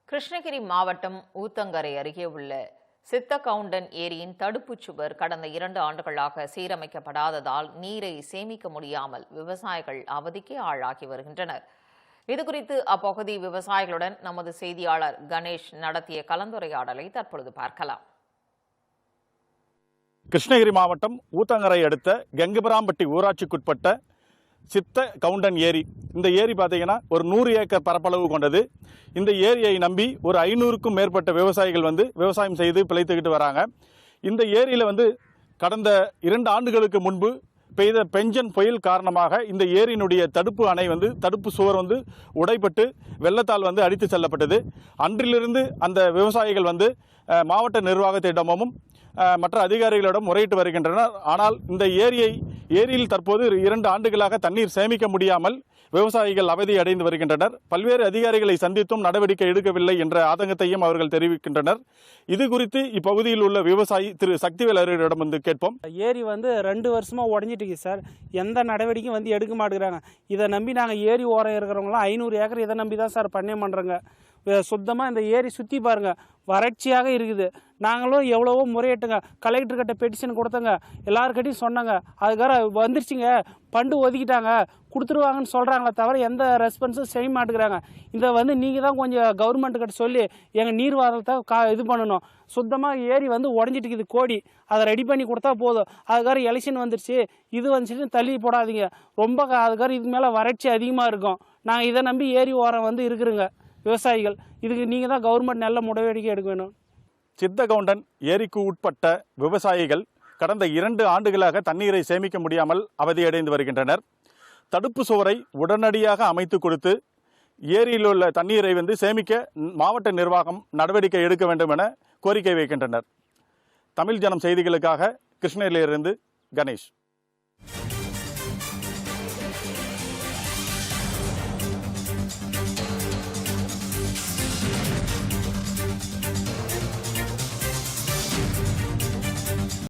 கிருஷ்ணகிரி மாவட்டம் ஊத்தங்கரை அருகே உள்ள சித்தகவுண்டன் ஏரியின் தடுப்புச் சுவர் கடந்த 2 ஆண்டுகளாக சீரமைக்கப்படாததால் நீரை சேமிக்க முடியாமல் விவசாயிகள் அவதிக்கு ஆளாகி வருகின்றனர். இதுகுறித்து அப்பகுதி விவசாயிகளுடன் நமது செய்தியாளர் கணேஷ் நடத்திய கலந்துரையாடலை தற்பொழுது பார்க்கலாம். கிருஷ்ணகிரி மாவட்டம் ஊத்தங்கரை அடுத்த கெங்கபராம்பட்டி ஊராட்சிக்குட்பட்ட சித்த கவுண்டன் ஏரி. இந்த ஏரி பார்த்தீங்கன்னா ஒரு 100 ஏக்கர் பரப்பளவு கொண்டது. இந்த ஏரியை நம்பி ஒரு 500க்கும் மேற்பட்ட விவசாயிகள் விவசாயம் செய்து பிழைத்துக்கிட்டு வராங்க. இந்த ஏரியில் கடந்த 2 ஆண்டுகளுக்கு முன்பு பெய்த பெஞ்சன் புயல் காரணமாக இந்த ஏரியினுடைய தடுப்பு அணை தடுப்பு சுவர் உடைப்பட்டு வெள்ளத்தால் அடித்து செல்லப்பட்டது. அன்றிலிருந்து அந்த விவசாயிகள் மாவட்ட நிர்வாகத்திடமும் மற்ற அதிகாரிகளிடம் முறையிட்டு வருகின்றனர். ஆனால் இந்த ஏரியில் தற்போது 2 ஆண்டுகளாக தண்ணீர் சேமிக்க முடியாமல் விவசாயிகள் அவதி அடைந்து வருகின்றனர். பல்வேறு அதிகாரிகளை சந்தித்தும் நடவடிக்கை எடுக்கவில்லை என்ற ஆதங்கத்தையும் அவர்கள் தெரிவிக்கின்றனர். இது குறித்து இப்பகுதியில் உள்ள விவசாயி திரு சக்திவேலரிடம் கேட்போம். ஏரி 2 வருஷமா உடஞ்சிட்டு சார். எந்த நடவடிக்கையும் எடுக்க மாட்டேங்கிறாங்க. இதை நம்பி நாங்கள் ஏரி ஓரம் இருக்கிறவங்களாம் 500 ஏக்கர் இதை நம்பி தான் சார் பண்ணே பண்ணுறோங்க. சுத்தமாக இந்த ஏரி சுற்றி பாருங்கள், வறட்சியாக இருக்குது. நாங்களும் எவ்வளவோ முறையிட்டுங்க, கலெக்டர்கிட்ட பெட்டிஷன் கொடுத்தங்க, எல்லாருக்கிட்டையும் சொன்னாங்க. அதுக்காக வந்துருச்சுங்க, பண்டு ஒதுக்கிட்டாங்க, கொடுத்துருவாங்கன்னு சொல்கிறாங்களே தவிர எந்த ரெஸ்பான்ஸும் செய்ய மாட்டேங்கிறாங்க. இதை நீங்கள் தான் கொஞ்சம் கவர்மெண்ட்டுக்கிட்ட சொல்லி எங்கள் நீர்வாரத்தை இது பண்ணணும். சுத்தமாக ஏரி உடஞ்சிட்டு கோடி, அதை ரெடி பண்ணி கொடுத்தா போதும். அதுக்காக எலெக்ஷன் வந்துருச்சு, இது வந்துச்சுன்னு தள்ளி போடாதீங்க. ரொம்ப அதுக்காக இது மேலே வறட்சி அதிகமாக இருக்கும். நாங்கள் இதை நம்பி ஏரி ஓரம் இருக்குறோங்க விவசாயிகள். இதுக்கு நீங்கள் தான் கவர்மெண்ட் நல்ல நடவடிக்கை எடுக்க வேணும். சித்தகவுண்டன் ஏரிக்கு உட்பட்ட விவசாயிகள் கடந்த 2 ஆண்டுகளாக தண்ணீரை சேமிக்க முடியாமல் அவதியடைந்து வருகின்றனர். தடுப்பு சுவரை உடனடியாக அமைத்து கொடுத்து ஏரியில் உள்ள தண்ணீரை சேமிக்க மாவட்ட நிர்வாகம் நடவடிக்கை எடுக்க வேண்டும் என கோரிக்கை வைக்கின்றனர். தமிழ் ஜனம் செய்திகளுக்காக கிருஷ்ணகிரியிலிருந்து கணேஷ்.